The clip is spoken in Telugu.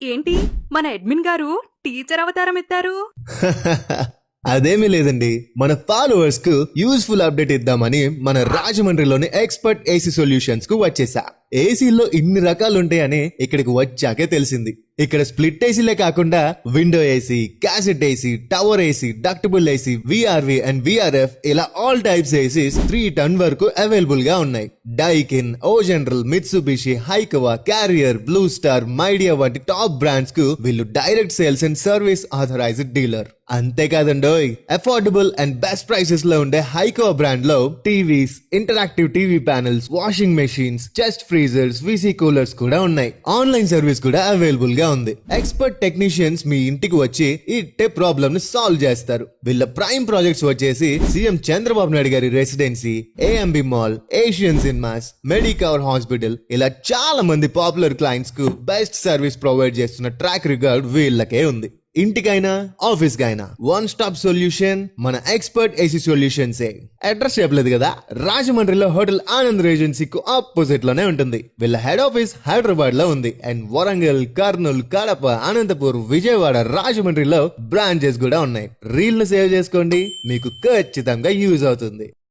ఏంటి మన అడ్మిన్ గారు టీచర్ అవతారం ఎత్తారు? అదేమీ లేదండి, మన ఫాలోవర్స్ కు యూస్ఫుల్ అప్డేట్ ఇద్దామని మన రాజమండ్రిలోని ఎక్స్పర్ట్ ఏసీ సొల్యూషన్స్ కు వచ్చేసా. ఏసీల్లో ఇన్ని రకాలు ఉంటాయని ఇక్కడికి వచ్చాకే తెలిసింది. ఇక్కడ స్ప్లిట్ ఏసీలే కాకుండా window AC, cassette AC, tower AC, ductable AC, VRV and VRF ఇలా ఆల్ టైప్స్ ఏసీస్ 3 టన్ వరకు అవైలబుల్ గా ఉన్నాయి. Daikin, O General, Mitsubishi, Haikawa, Carrier, Blue Star, Midea వంటి టాప్ బ్రాండ్స్ కు వీళ్ళు direct sales and service authorized dealer. అంతేకాదండోయ్, అఫోర్డబుల్ అండ్ బెస్ట్ ప్రైసెస్ లో ఉండే హైకవా బ్రాండ్ లో TVs, interactive TV panels, washing machines, chest freezers, VC coolers కూడా ఉన్నాయి. ఆన్లైన్ సర్వీస్ కూడా అవైలబుల్ గా ఉంది. ఎక్స్పర్ట్ టెక్నీషియన్స్ మీ ఇంటికి వచ్చి ఈ టెప్ ప్రాబ్లమ్ ని సాల్వ్ చేస్తారు. వీళ్ళ ప్రైమ్ ప్రాజెక్ట్స్ వచ్చేసి సీఎం చంద్రబాబు నాయుడు గారి residency, AMB mall, Asian cinemas, Medicover hospital ఇలా చాలా మంది పాపులర్ క్లయింట్స్ కు బెస్ట్ సర్వీస్ ప్రొవైడ్ చేస్తున్న ట్రాక్ రికార్డ్ వీళ్ళకే ఉంది. ఇంటికైనా ఆఫీస్ కైనా వన్ స్టాప్ సొల్యూషన్ మన ఎక్స్పర్ట్ ఏసీ సొల్యూషన్స్. అడ్రస్ చెప్పలేదు కదా, రాజమండ్రిలో హోటల్ ఆనంద్ రేజెన్సీకు ఆపోజిట్ లోనే ఉంటుంది. వీళ్ళ హెడ్ ఆఫీస్ హైదరాబాద్ లో ఉంది అండ్ వరంగల్, కర్నూలు, కడప, అనంతపూర్, విజయవాడ, రాజమండ్రిలో బ్రాంచెస్ కూడా ఉన్నాయి. రీల్ ను సేవ్ చేసుకోండి, మీకు ఖచ్చితంగా యూజ్ అవుతుంది.